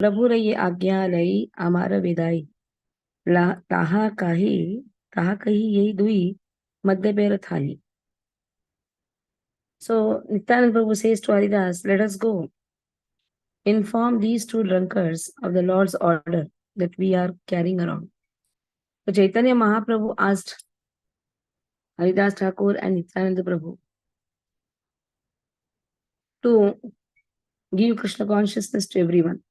प्रभु रे ये आज्ञा लई आमार विदाई ताहा कही यही दुई मध्य पेर Thai. So Nityananda Prabhu says to Haridas, let us go. Inform these two drunkards of the Lord's order that we are carrying around. So Chaitanya Mahaprabhu asked Haridas Thakur and Nityananda Prabhu to give Krishna consciousness to everyone.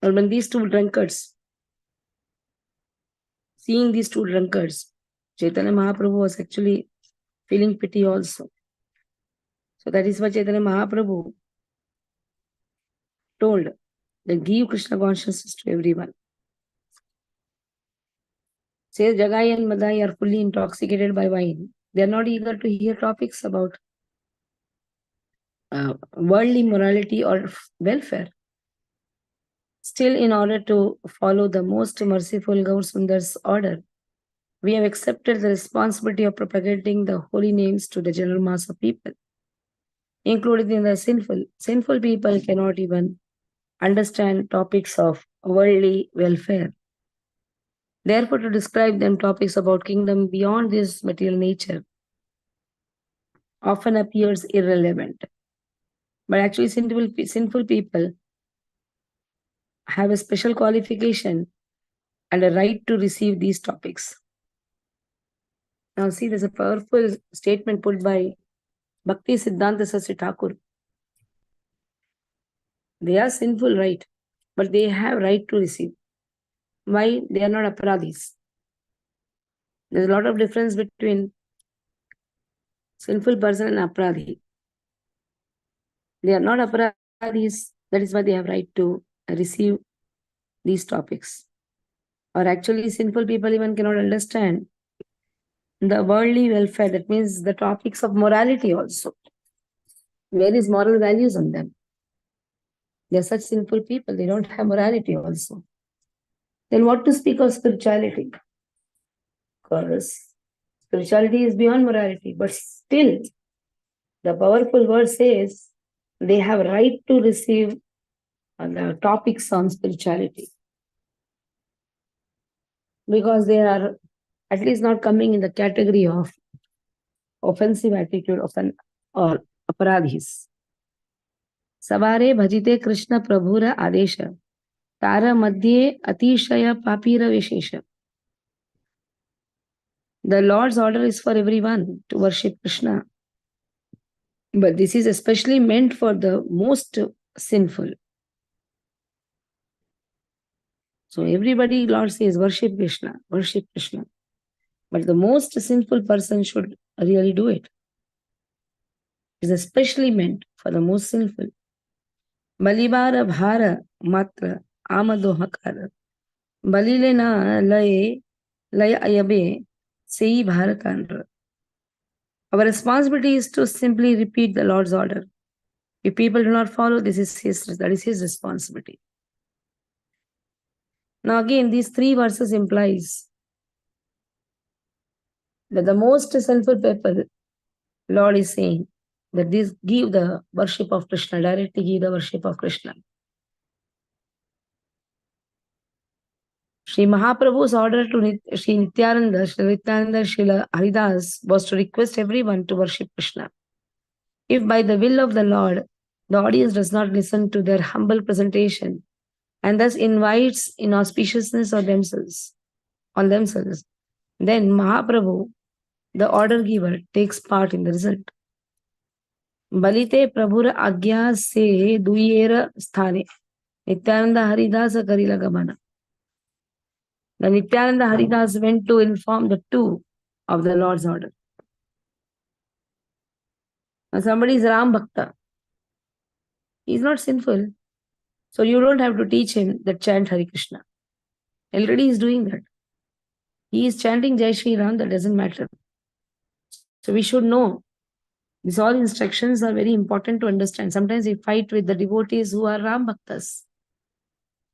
And when these two drunkards, seeing these two drunkards, Chaitanya Mahaprabhu was actually feeling pity also. So that is why Chaitanya Mahaprabhu told that give Krishna consciousness to everyone. Says Jagai and Madai are fully intoxicated by wine. They are not eager to hear topics about worldly morality or welfare. Still, in order to follow the most merciful Gaur Sundar's order, we have accepted the responsibility of propagating the holy names to the general mass of people, including the sinful. Sinful people cannot even understand topics of worldly welfare. Therefore, to describe them topics about kingdom beyond this material nature often appears irrelevant. But actually, sinful people have a special qualification and a right to receive these topics. Now, see, there's a powerful statement put by Bhakti Siddhanta Saraswati Thakur. They are sinful, right? But they have right to receive. Why? They are not aparadhis. There's a lot of difference between sinful person and aparadhi. They are not aparadhis. That is why they have right to receive these topics. Or actually, sinful people even cannot understand the worldly welfare. That means the topics of morality also. Where is moral values on them? They are such sinful people. They don't have morality also. Then what to speak of spirituality? Because spirituality is beyond morality. But still, the powerful word says they have right to receive the topics on spirituality. Because they are at least not coming in the category of offensive attitude or aparadhis. Savare bhajite Krishna Prabhura Adesha. Tara madhye atishaya papira vishesha. The Lord's order is for everyone to worship Krishna. But this is especially meant for the most sinful. So everybody, Lord says, worship Krishna, worship Krishna. But the most sinful person should really do it. It is especially meant for the most sinful. Balibara bhara matra amadohakara. Balile na lay ayabe sei bharatandra. Our responsibility is to simply repeat the Lord's order. If people do not follow, that is his responsibility. Now again, these three verses implies that the most sinful people, Lord is saying that these give the worship of Krishna, directly give the worship of Krishna. Sri Mahaprabhu's order to Sri Nityananda, Srila Haridas was to request everyone to worship Krishna. If by the will of the Lord, the audience does not listen to their humble presentation and thus invites inauspiciousness on themselves, then Mahaprabhu, the order giver, takes part in the result. Balite Prabhura Agya se duyera sthane. Nityananda Haridas Karila Gamana. The Nityananda Haridas went to inform the two of the Lord's order. Now somebody is Ram Bhakta. He is not sinful. So you don't have to teach him that chant Hare Krishna. Already he is doing that. He is chanting Jai Shri Ram, that doesn't matter. So we should know. These all instructions are very important to understand. Sometimes we fight with the devotees who are Ram Bhaktas.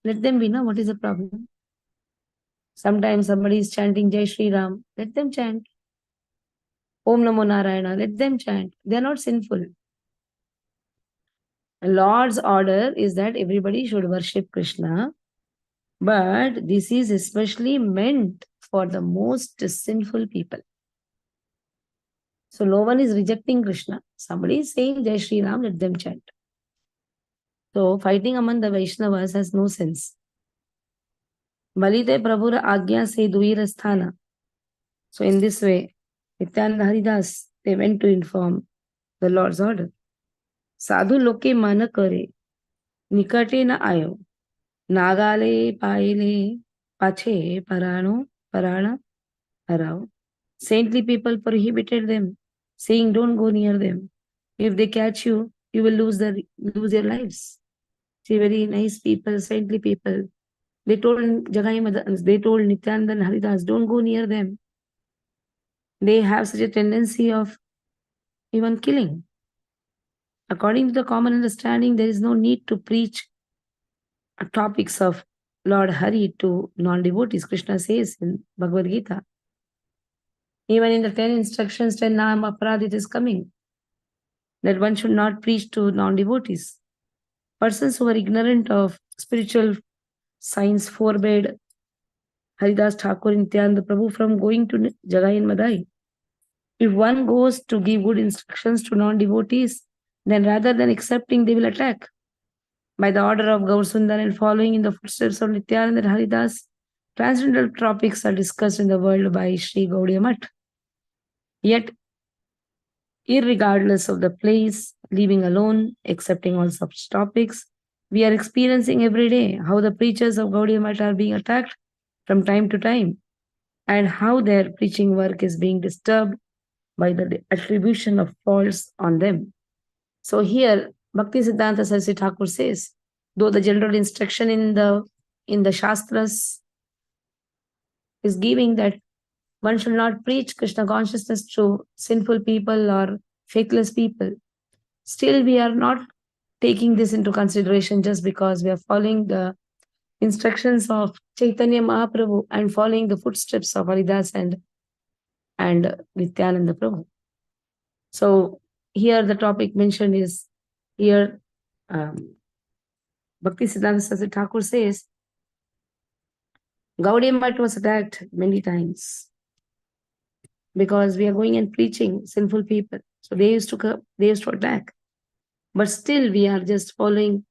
Let them be, no? What is the problem? Sometimes somebody is chanting Jai Shri Ram. Let them chant. Om Namo Narayana. Let them chant. They are not sinful. Lord's order is that everybody should worship Krishna, but this is especially meant for the most sinful people. So no one is rejecting Krishna. Somebody is saying Jai Shri Ram, let them chant. So fighting among the Vaishnavas has no sense. Balite Prabhura Agya se Duira Sthana. So in this way, Nityananda Haridas, they went to inform the Lord's order. Sadhu loke mana kare, nikate na ayo, nagale paile, pache parano, parana, harao. Saintly people prohibited them, saying, don't go near them. If they catch you, you will lose your lives. See, very nice people, saintly people. They told they told Nityananda and Haridas, don't go near them. They have such a tendency of even killing. According to the common understanding, there is no need to preach topics of Lord Hari to non-devotees. Krishna says in Bhagavad Gita. Even in the 10 instructions, 10 Nam Aparad, it is coming that one should not preach to non-devotees. Persons who are ignorant of spiritual science forbade Haridas Thakur and Nityananda Prabhu from going to Jagai and Madai. If one goes to give good instructions to non-devotees, then rather than accepting, they will attack. By the order of Gaur Sundar and following in the footsteps of Nityananda and Haridas, transcendental topics are discussed in the world by Sri Gaudiya Math. Yet, irregardless of the place, leaving alone, accepting all such topics, we are experiencing every day how the preachers of Gaudiya Math are being attacked from time to time, and how their preaching work is being disturbed by the attribution of faults on them. So here, Bhakti Siddhanta Saraswati Thakur says, though the general instruction in the Shastras is giving that one should not preach Krishna consciousness to sinful people or faithless people, still we are not taking this into consideration just because we are following the instructions of Chaitanya Mahaprabhu and following the footsteps of Haridas and Nityananda Prabhu. So here the topic mentioned is here Bhakti Siddhanta Saraswati Thakur says Gaudiya Math was attacked many times because we are going and preaching sinful people. So they used to attack. But still we are just following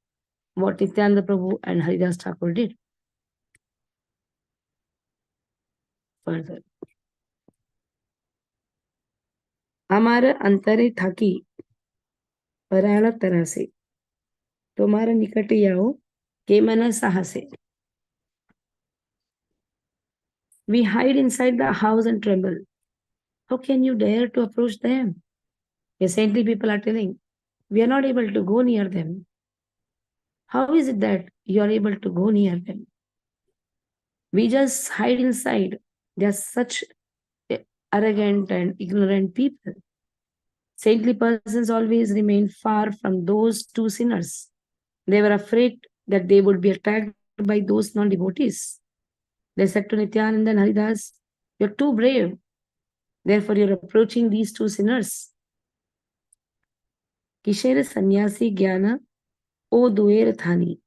what Nityananda Prabhu and Haridas Thakur did. Further. हमारा अंतरे थाकी पराला तरह से तुम्हारा निकट आओ के मन साहसे. We hide inside the house and tremble. How can you dare to approach them? The saintly people are telling, we are not able to go near them. How is it that you are able to go near them? We just hide inside. They are such arrogant and ignorant people. Saintly persons always remain far from those two sinners. They were afraid that they would be attacked by those non-devotees. They said to Nityananda and Haridas, you're too brave. Therefore, you're approaching these two sinners. Kishere sannyasi jnana o duer thani.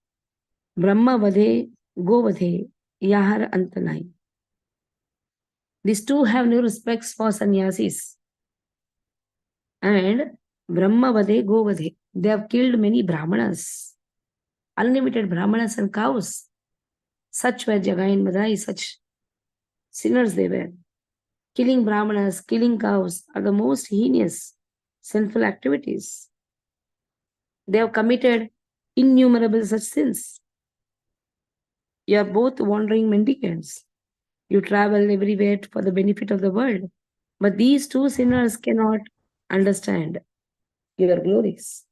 Brahma vadhe go vadhe yahar antanai. These two have no respects for sannyasis. And Brahma vadhe go vadhe. They have killed many brahmanas. Unlimited brahmanas and cows. Such were Jagai and Madai, such sinners they were. Killing brahmanas, killing cows are the most heinous sinful activities. They have committed innumerable such sins. You are both wandering mendicants. You travel everywhere for the benefit of the world. But these two sinners cannot understand your glories.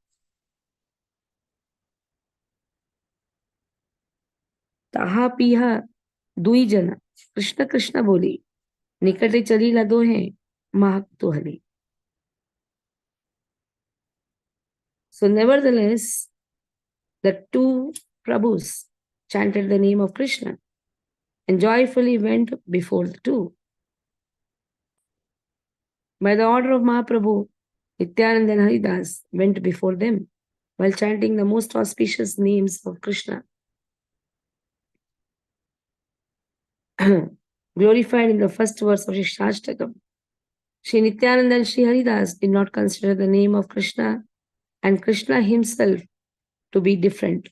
ताहा पीहा दुई जना कृष्ण कृष्ण बोली निकटे चली लदो है महक तो हली. So nevertheless, the two Prabhus chanted the name of Krishna and joyfully went before the two. By the order of Mahaprabhu, Nityananda and Haridas went before them. while chanting the most auspicious names of Krishna, glorified in the first verse of Shri Shastakam, Shri Nityananda and Shri Haridas did not consider the name of Krishna and Krishna himself to be different.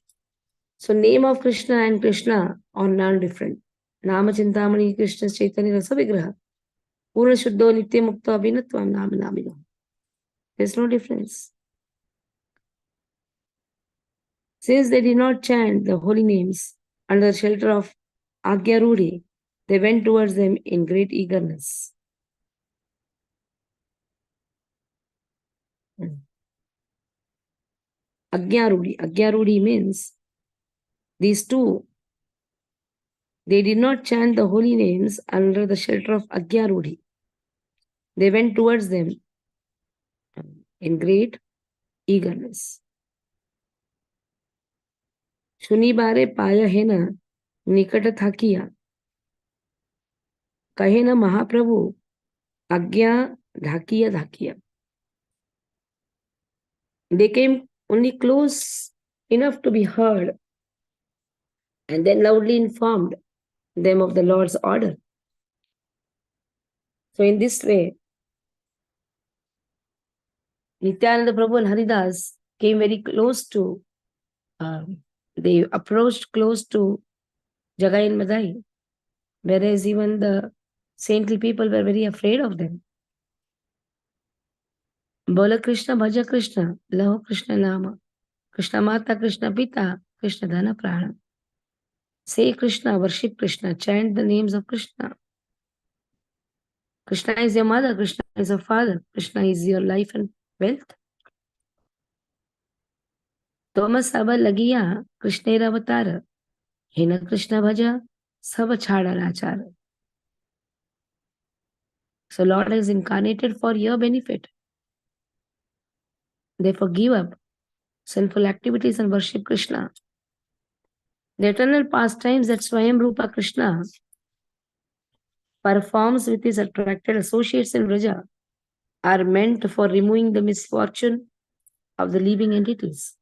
So name of Krishna and Krishna are non-different. Nama Chintamani Krishna Chaitanya Rasa Vigraha. Purna Shuddho Nitya Mukta Abhinatvam Nama Namino. There's no difference. Since they did not chant the holy names under the shelter of Agyarudi, they went towards them in great eagerness. Agyarudi. Agyarudi means these two, they did not chant the holy names under the shelter of Agyarudi. They went towards them in great eagerness. Shunibare paya hena nikata thakiya. Kahena Mahaprabhu agya dhakiya dhakiya. They came only close enough to be heard and then loudly informed them of the Lord's order. So in this way, Nityananda Prabhu and Haridas came very close to, they approached close to Jagai and Madai, whereas even the saintly people were very afraid of them. Bola Krishna, Bhaja Krishna, Laho Krishna Nama, Krishna Mata, Krishna Pita, Krishna Dhana Prana. Say Krishna, worship Krishna, chant the names of Krishna. Krishna is your mother, Krishna is your father, Krishna is your life and wealth. Thomas Abba Lagiya, Krishna Avatar, Hina Krishna Bhaja, Sava Chada Nachara. So Lord has incarnated for your benefit. Therefore give up sinful activities and worship Krishna. The eternal pastimes that Swayam Rupa Krishna performs with his attracted associates in Vraja are meant for removing the misfortune of the living entities.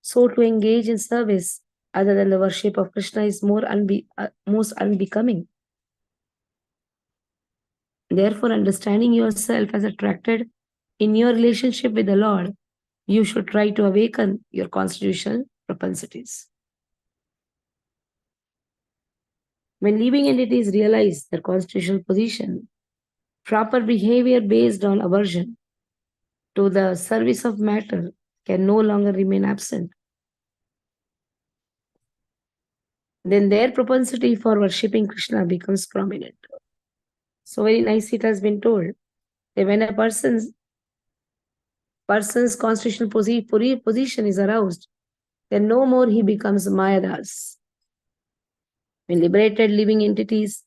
So to engage in service other than the worship of Krishna is most unbecoming. Therefore, understanding yourself as attracted in your relationship with the Lord, you should try to awaken your constitutional propensities. When living entities realize their constitutional position, proper behavior based on aversion to the service of matter can no longer remain absent. Then their propensity for worshipping Krishna becomes prominent. So very nice it has been told that when a person's constitutional position is aroused, then no more he becomes Mayadas. When liberated living entities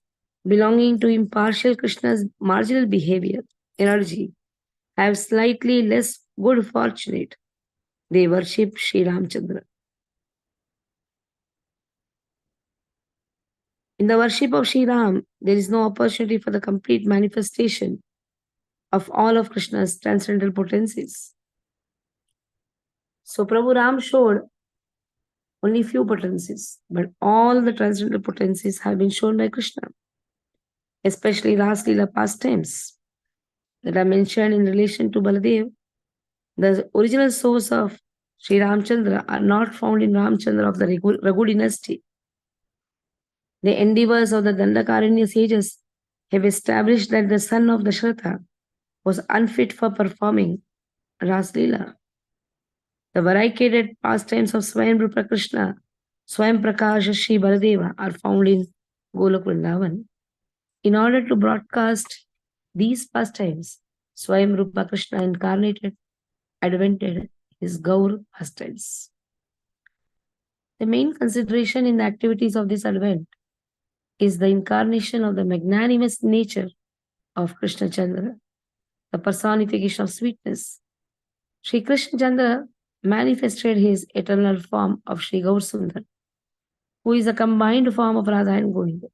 belonging to impartial Krishna's marginal behavior, energy, have slightly less good fortunate, they worship Sri Ramchandra. In the worship of Sri Ram, there is no opportunity for the complete manifestation of all of Krishna's transcendental potencies. So Prabhu Ram showed only few potencies, but all the transcendental potencies have been shown by Krishna, especially Ras Leela pastimes that are mentioned in relation to Baladev. The original source of Sri Ramchandra are not found in Ramchandra of the Raghu dynasty. The endeavors of the Dandakaranya sages have established that the son of Dasharatha was unfit for performing Ras Leela. The variegated pastimes of Swayam Rupa Krishna, Swayam Prakasha Shri Baladeva are found in Golok Vrindavan. In order to broadcast these pastimes, Swayam Rupa Krishna advented his Gaur pastimes. The main consideration in the activities of this advent is the incarnation of the magnanimous nature of Krishna Chandra, the personification of sweetness. Sri Krishna Chandra manifested his eternal form of Sri Gaur Sundar, who is a combined form of Radha and Govinda.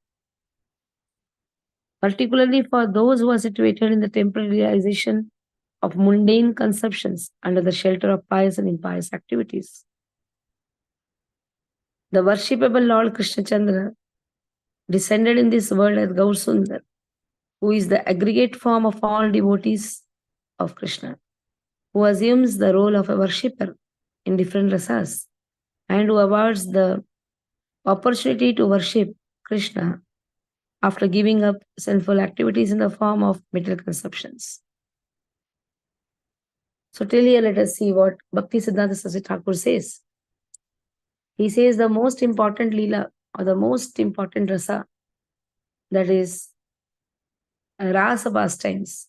Particularly for those who are situated in the temporary realization of mundane conceptions under the shelter of pious and impious activities. The worshipable Lord Krishna Chandra descended in this world as Gaur Sundar, who is the aggregate form of all devotees of Krishna, who assumes the role of a worshipper in different rasas and who awards the opportunity to worship Krishna after giving up sinful activities in the form of material consumptions. So till here, let us see what Bhakti Siddhanta Saraswati Thakur says. He says the most important lila or the most important rasa, that is rasa pastimes,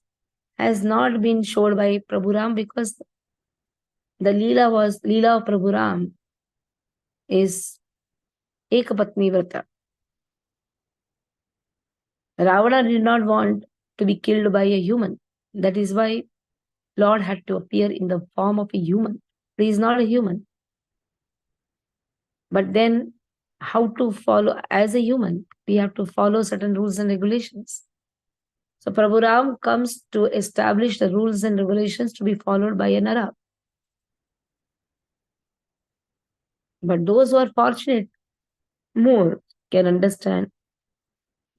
has not been showed by Prabhu Ram because the lila of Prabhu Ram is Ekapatni Vrata. Ravana did not want to be killed by a human. That is why Lord had to appear in the form of a human. He is not a human. But then how to follow as a human? We have to follow certain rules and regulations. So Prabhu Ram comes to establish the rules and regulations to be followed by a Nara. But those who are fortunate more can understand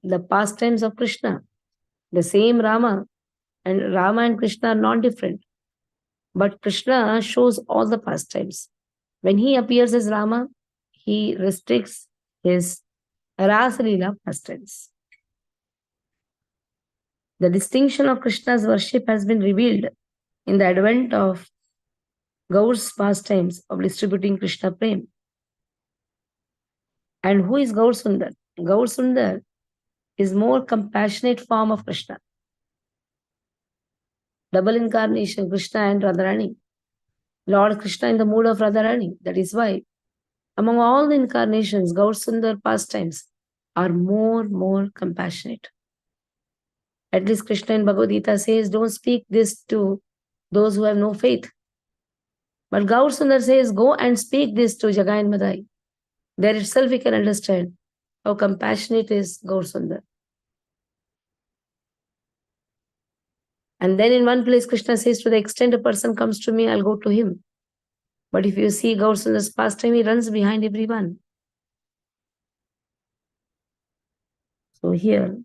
the pastimes of Krishna. The same Rama and Krishna are not different. But Krishna shows all the pastimes. When he appears as Rama, he restricts his Rasa Leela pastimes. The distinction of Krishna's worship has been revealed in the advent of Gaur's pastimes of distributing Krishna Prem. And who is Gaur Sundar? Gaur Sundar is more compassionate form of Krishna. Double incarnation, Krishna and Radharani. Lord Krishna in the mood of Radharani. That is why among all the incarnations, Gaur Sundar pastimes are more compassionate. At least Krishna in Bhagavad Gita says, don't speak this to those who have no faith. But Gaur Sundar says, go and speak this to Jagai and Madhai. There itself we can understand how compassionate is Gaur Sundar. And then in one place, Krishna says, to the extent a person comes to me, I'll go to him. But if you see Gaur Sundar's pastime, he runs behind everyone. So here,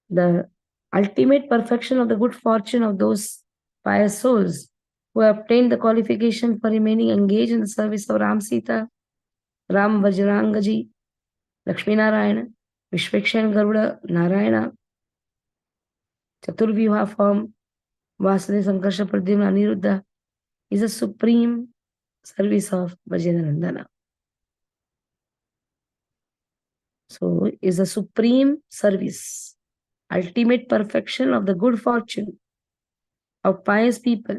the ultimate perfection of the good fortune of those pious souls who have obtained the qualification for remaining engaged in the service of Ram Sita, Ram Vajrangaji, Lakshmi Narayana, Vishwakshan Garuda, Narayana, Chaturvyuha form, Vasudeva Sankarsha Pradyumna Aniruddha, is a supreme service of Vajenandana. So, is a supreme service, ultimate perfection of the good fortune of pious people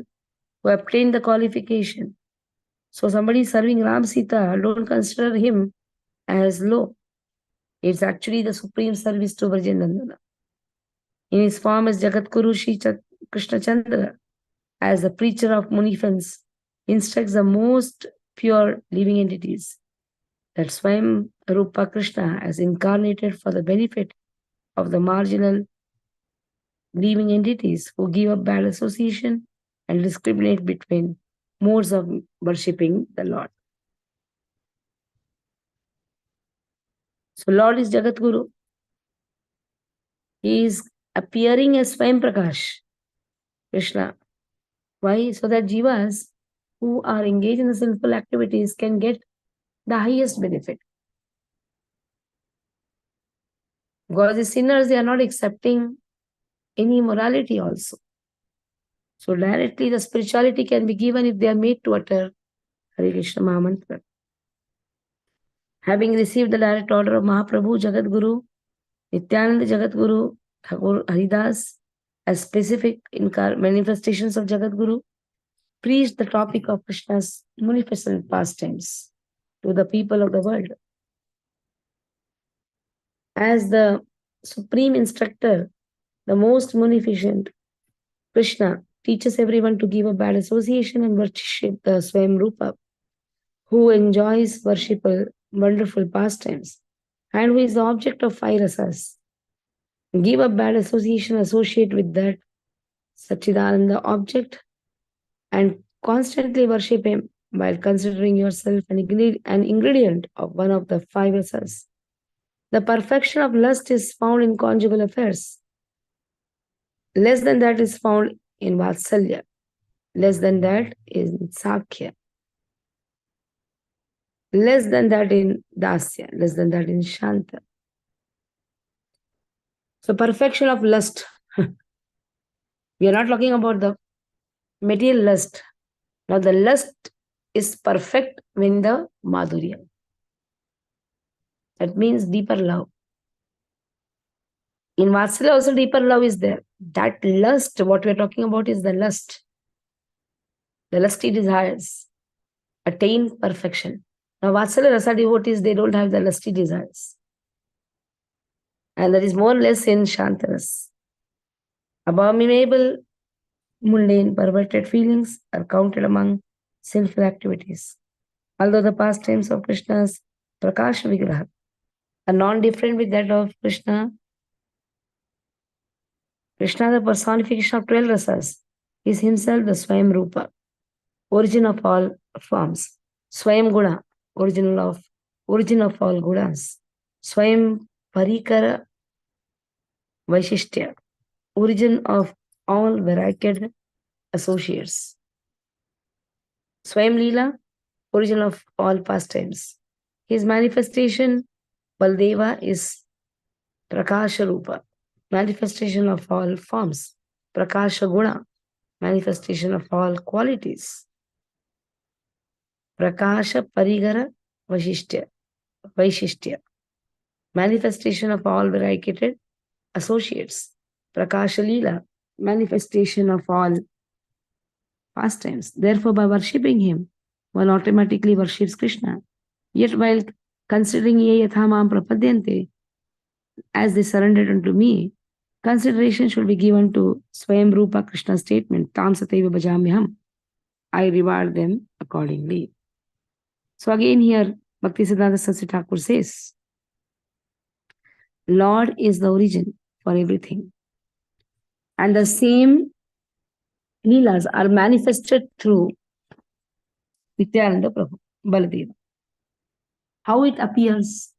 who obtain the qualification. So, somebody serving Ram Sita, don't consider him as low. It's actually the supreme service to Vajenandana. In his form as Jagatguru Shri Krishna Chandra, as the preacher of Munifans, instructs the most pure living entities. That Swayam Rupa Krishna has incarnated for the benefit of the marginal living entities who give up bad association and discriminate between modes of worshipping the Lord. So Lord is Jagat Guru. He is appearing as Swayam Prakash, Krishna. Why? So that jivas who are engaged in the sinful activities can get the highest benefit. Because the sinners, they are not accepting any morality also. So directly the spirituality can be given if they are made to utter Hare Krishna Mahamantra. Having received the direct order of Mahaprabhu, Jagat Guru, Nityananda Jagat Guru, Thakur Haridas, as specific manifestations of Jagat Guru, preached the topic of Krishna's munificent pastimes to the people of the world. As the supreme instructor, the most munificent, Krishna teaches everyone to give up bad association and worship the Swayam Rupa, who enjoys worshipful, wonderful pastimes, and who is the object of five rasas. Give up bad association, associate with that Satchidananda object and constantly worship him while considering yourself an ingredient of one of the five rasas. The perfection of lust is found in conjugal affairs. Less than that is found in Vatsalya. Less than that in Sakhya. Less than that in Dasya. Less than that in Shanta. So perfection of lust. We are not talking about the material lust. Now the lust is perfect when the Madhurya. That means deeper love. In Vatsalya also deeper love is there. That lust, what we are talking about is the lust. The lusty desires attain perfection. Now Vatsalya Rasa devotees, they don't have the lusty desires. And that is more or less in Shantaras. Abominable, mundane, perverted feelings are counted among sinful activities. Although the pastimes of Krishna's Prakasha Vigraha are non-different with that of Krishna, Krishna, the personification of 12 rasas, is himself the Swayam Rupa, origin of all forms. Swayam Guna, origin of all gunas. Swayam Parikara Vaishishtya, origin of all variegated associates. Swayam Leela, origin of all pastimes. His manifestation, Baldeva, is Prakasha Rupa, manifestation of all forms. Prakasha Guna, manifestation of all qualities. Prakasha Parigara Vaishishtya, manifestation of all variegated associates. Prakasha Leela, manifestation of all pastimes. Therefore, by worshipping him, one automatically worships Krishna. Yet while considering ye yathamam prapadyante, as they surrendered unto me, consideration should be given to Swayam Rupa Krishna's statement, Tam Sataiva Bhajamyaham. I reward them accordingly. So again here, Bhaktisiddhanta Saraswati Thakur says, Lord is the origin for everything. And the same Leelas are manifested through Nityananda Prabhu, Baladeva. How it appears?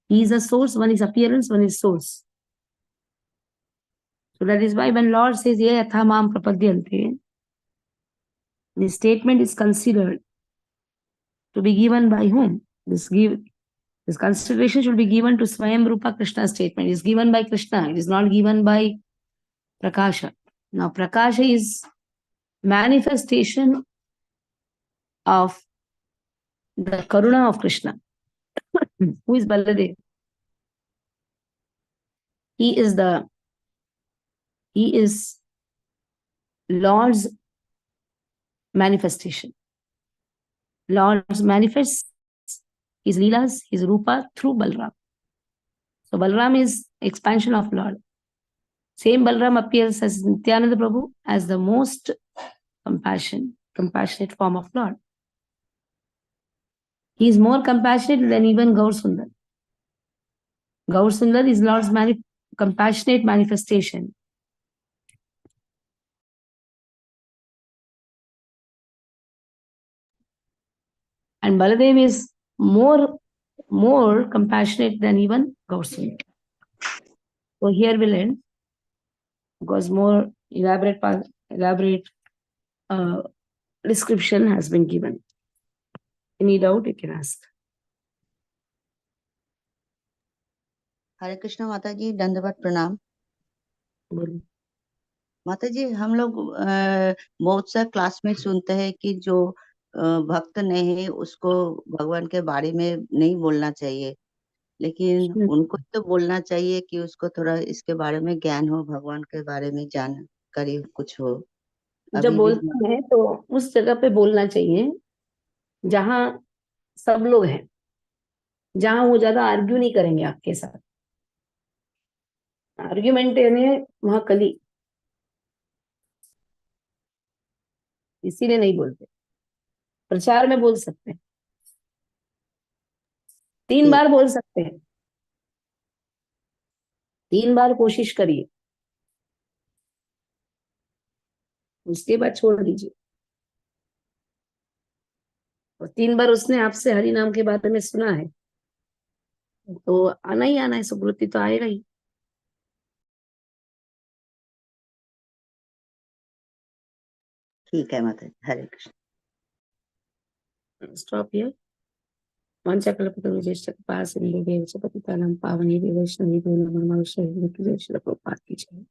He is a source, one is appearance, one is source. So that is why when Lord says, Ye yathamam prapadyante, the statement is considered to be given by whom? This consideration should be given to Swayam Rupa Krishna's statement. It is given by Krishna. It is not given by Prakasha. Now Prakasha is manifestation of the Karuna of Krishna. Who is Baladev? He is Lord's manifestation. Lord manifests his Leelas, his Rupa through Balram. So Balram is expansion of Lord. Same Balram appears as Nityananda Prabhu as the most compassionate form of Lord. He is more compassionate than even Gaur Sundar. Gaur Sundar is Lord's compassionate manifestation. And Baladev is more compassionate than even Gaur Sundar. So here we'll end, because more elaborate description has been given. Any doubt you can ask. हरे कृष्ण माता जी, दंडवत प्रणाम। माता जी, हम लोग बहुत सा class में सुनते हैं कि जो भक्त नहीं है उसको भगवान के बारे में नहीं बोलना चाहिए, लेकिन उनको तो बोलना चाहिए कि उसको थोड़ा इसके बारे में ज्ञान हो, भगवान के बारे में जानकारी कुछ हो। जब बोलते हैं तो उस जगह पे बोलना चाहिए जहां सब लोग हैं, जहां वो ज्यादा आर्ग्यू नहीं करेंगे आपके साथ। आर्ग्यूमेंट यानी वहां कली, इसीलिए नहीं बोलते। प्रचार में बोल सकते हैं, 3 बार बोल सकते हैं, 3 बार कोशिश करिए। उसके बाद छोड़ दीजिए। और 3 बार उसने आपसे हरि नाम के बारे में सुना है, तो आना ही आना है, सुकृति तो आएगा ही। ठीक है माता जी, हरे कृष्ण। Stop here. वाञ्छाकल्पतरुभ्यश्च कृपा सिन्धुभ्यश्च पतितानां पावनेभ्यो वैष्णवेभ्यो नमो नमः। श्री प्रभुपाद की जय।